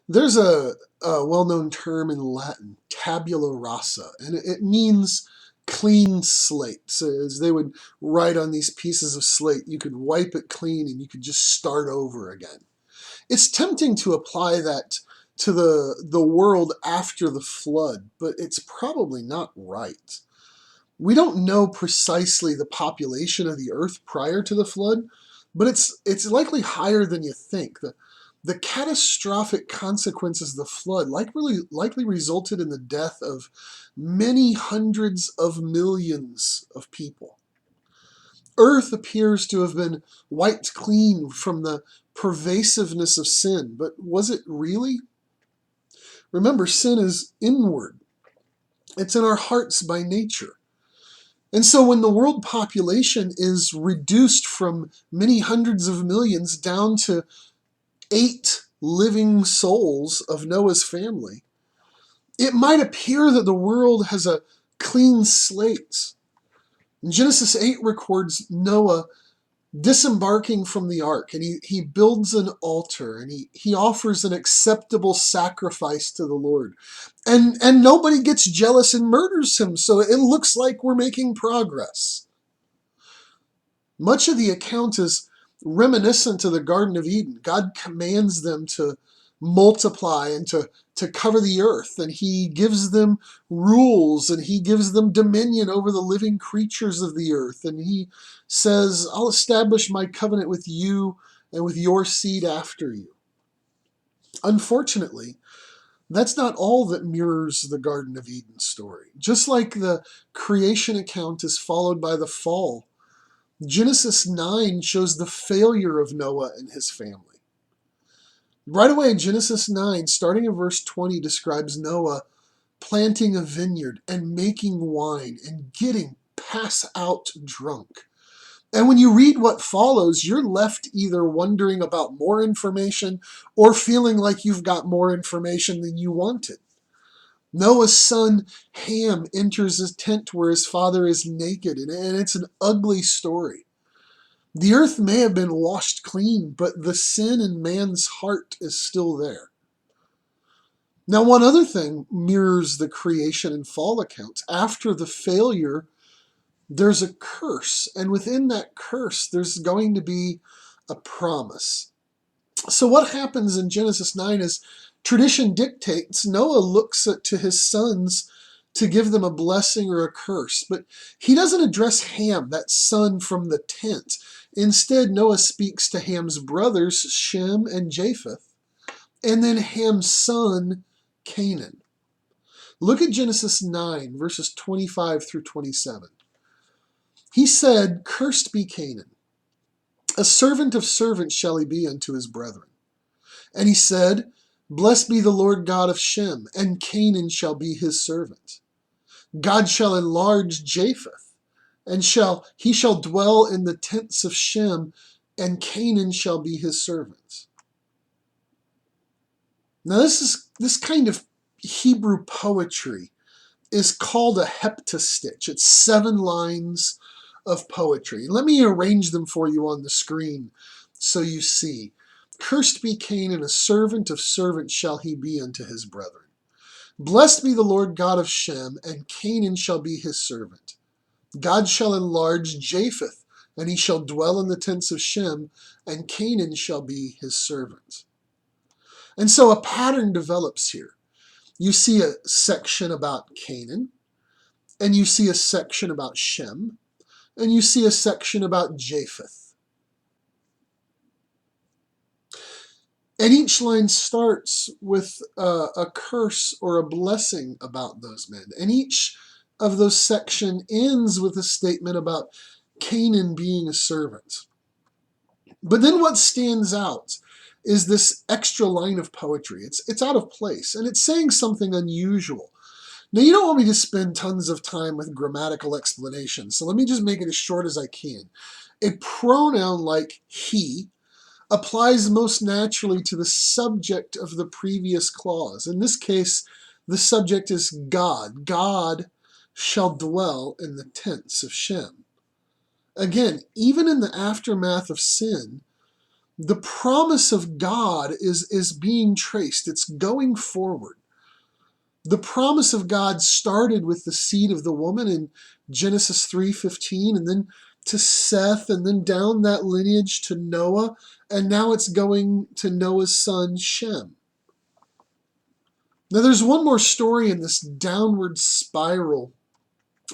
There's a well-known term in Latin, tabula rasa, and it means clean slate. So as they would write on these pieces of slate, you could wipe it clean and you could just start over again. It's tempting to apply that to the world after the flood, but it's probably not right. We don't know precisely the population of the earth prior to the flood, but it's likely higher than you think. The catastrophic consequences of the flood likely resulted in the death of many hundreds of millions of people. Earth appears to have been wiped clean from the pervasiveness of sin, but was it really? Remember, sin is inward. It's in our hearts by nature. And so when the world population is reduced from many hundreds of millions down to 8 living souls of Noah's family, it might appear that the world has a clean slate. And Genesis 8 records Noah disembarking from the ark, and he builds an altar, and he offers an acceptable sacrifice to the Lord. And nobody gets jealous and murders him, so it looks like we're making progress. Much of the account is reminiscent of the Garden of Eden. God commands them to multiply and to cover the earth, and he gives them rules, and he gives them dominion over the living creatures of the earth, and he says, I'll establish my covenant with you and with your seed after you. Unfortunately, that's not all that mirrors the Garden of Eden story. Just like the creation account is followed by the fall, Genesis 9 shows the failure of Noah and his family. Right away, Genesis 9, starting in verse 20, describes Noah planting a vineyard and making wine and getting pass out drunk. And when you read what follows, you're left either wondering about more information or feeling like you've got more information than you wanted. Noah's son Ham enters his tent where his father is naked, and it's an ugly story. The earth may have been washed clean, but the sin in man's heart is still there. Now, one other thing mirrors the creation and fall accounts. After the failure, there's a curse, and within that curse, there's going to be a promise. So what happens in Genesis 9 is tradition dictates Noah looks to his sons to give them a blessing or a curse, but he doesn't address Ham, that son from the tent. Instead, Noah speaks to Ham's brothers, Shem and Japheth, and then Ham's son, Canaan. Look at Genesis 9, verses 25 through 27. He said, Cursed be Canaan. A servant of servants shall he be unto his brethren. And he said, Blessed be the Lord God of Shem, and Canaan shall be his servant. God shall enlarge Japheth, and he shall dwell in the tents of Shem, and Canaan shall be his servant. Now this kind of Hebrew poetry is called a heptastitch. It's 7 lines of poetry. Let me arrange them for you on the screen so you see. Cursed be Canaan, a servant of servants shall he be unto his brethren. Blessed be the Lord God of Shem, and Canaan shall be his servant. God shall enlarge Japheth, and he shall dwell in the tents of Shem, and Canaan shall be his servant. And so a pattern develops here. You see a section about Canaan, and you see a section about Shem, and you see a section about Japheth. And each line starts with a curse or a blessing about those men. And each of those sections ends with a statement about Canaan being a servant. But then what stands out is this extra line of poetry. It's out of place, and it's saying something unusual. Now, you don't want me to spend tons of time with grammatical explanations, so let me just make it as short as I can. A pronoun like he applies most naturally to the subject of the previous clause. In this case, the subject is God. God shall dwell in the tents of Shem. Again, even in the aftermath of sin, The promise of God is being traced. It's going forward. The promise of God started with the seed of the woman in Genesis 3:15, and then to Seth, and then down that lineage to Noah, and now it's going to Noah's son Shem. Now there's one more story in this downward spiral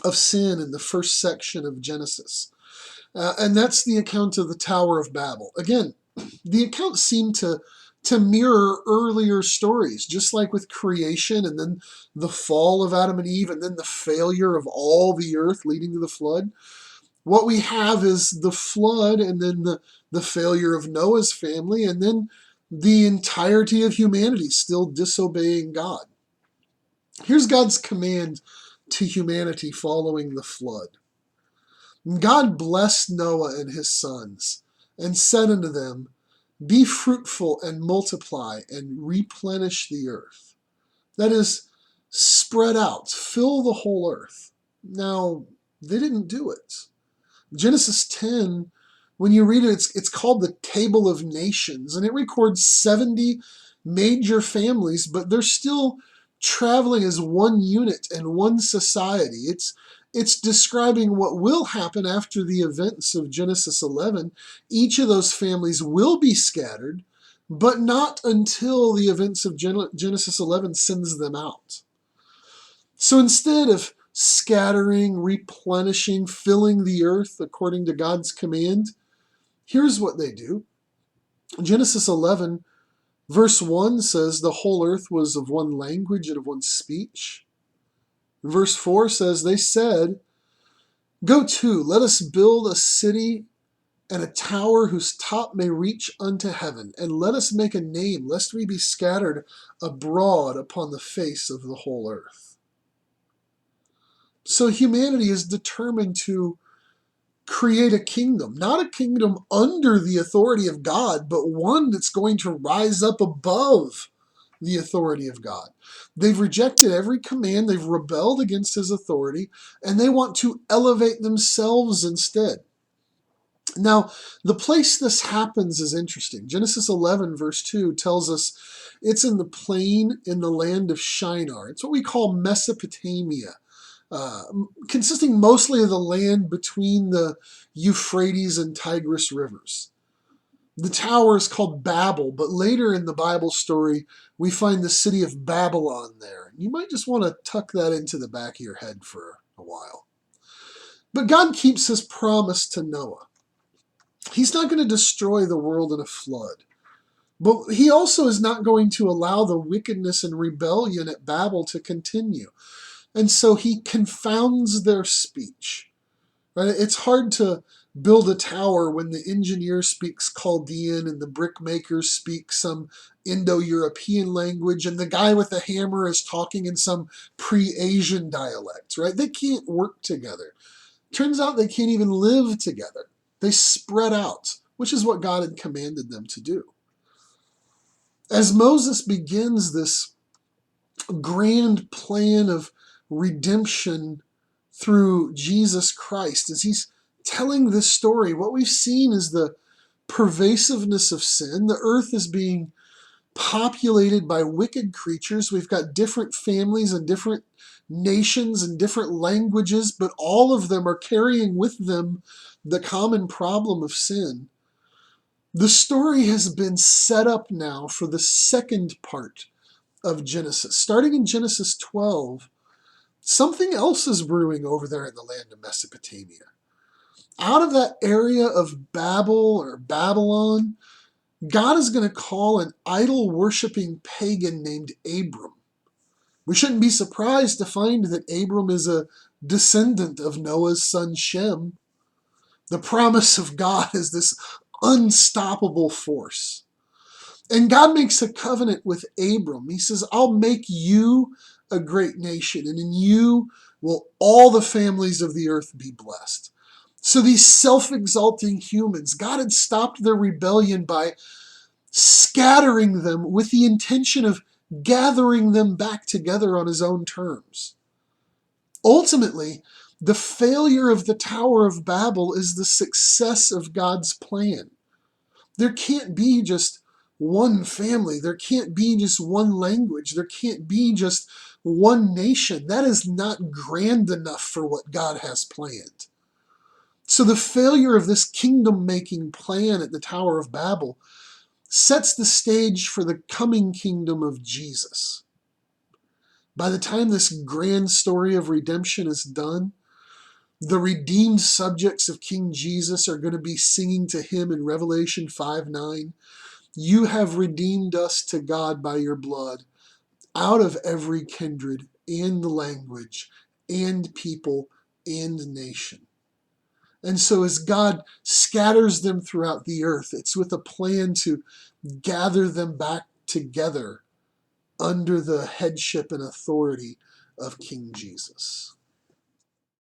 of sin in the first section of Genesis. And that's the account of the Tower of Babel. Again, the accounts seem to mirror earlier stories, just like with creation and then the fall of Adam and Eve and then the failure of all the earth leading to the flood. What we have is the flood and then the failure of Noah's family and then the entirety of humanity still disobeying God. Here's God's command to humanity following the flood. God blessed Noah and his sons and said unto them, be fruitful and multiply and replenish the earth. That is, spread out, fill the whole earth. Now, they didn't do it. Genesis 10, when you read it, it's called the Table of Nations, and it records 70 major families, but they're still traveling as one unit and one society. It's describing what will happen after the events of Genesis 11. Each of those families will be scattered, but not until the events of Genesis 11 sends them out. So instead of scattering, replenishing, filling the earth according to God's command, here's what they do. Genesis 11, verse 1 says the whole earth was of one language and of one speech. Verse 4 says, they said, go to, let us build a city and a tower whose top may reach unto heaven, and let us make a name, lest we be scattered abroad upon the face of the whole earth. So humanity is determined to create a kingdom, not a kingdom under the authority of God, but one that's going to rise up above the authority of God. They've rejected every command, they've rebelled against his authority, and they want to elevate themselves instead. Now, the place this happens is interesting. Genesis 11, verse 2 tells us it's in the plain in the land of Shinar. It's what we call Mesopotamia, consisting mostly of the land between the Euphrates and Tigris rivers. The tower is called Babel, but later in the Bible story, we find the city of Babylon there. You might just want to tuck that into the back of your head for a while. But God keeps his promise to Noah. He's not going to destroy the world in a flood. But he also is not going to allow the wickedness and rebellion at Babel to continue. And so he confounds their speech. Right? It's hard to build a tower when the engineer speaks Chaldean and the brickmaker speaks some Indo-European language and the guy with the hammer is talking in some pre-Asian dialect, right? They can't work together. Turns out they can't even live together. They spread out, which is what God had commanded them to do. As Moses begins this grand plan of redemption through Jesus Christ, as he's telling this story, what we've seen is the pervasiveness of sin. The earth is being populated by wicked creatures. We've got different families and different nations and different languages, but all of them are carrying with them the common problem of sin. The story has been set up now for the second part of Genesis. Starting in Genesis 12, something else is brewing over there in the land of Mesopotamia. Out of that area of Babel or Babylon, God is going to call an idol-worshipping pagan named Abram. We shouldn't be surprised to find that Abram is a descendant of Noah's son Shem. The promise of God is this unstoppable force. And God makes a covenant with Abram. He says, I'll make you a great nation, and in you will all the families of the earth be blessed. So these self-exalting humans, God had stopped their rebellion by scattering them with the intention of gathering them back together on his own terms. Ultimately, the failure of the Tower of Babel is the success of God's plan. There can't be just one family. There can't be just one language. There can't be just one nation. That is not grand enough for what God has planned. So the failure of this kingdom-making plan at the Tower of Babel sets the stage for the coming kingdom of Jesus. By the time this grand story of redemption is done, the redeemed subjects of King Jesus are going to be singing to him in Revelation 5:9. You have redeemed us to God by your blood, out of every kindred and language and people and nation. And so as God scatters them throughout the earth, it's with a plan to gather them back together under the headship and authority of King Jesus.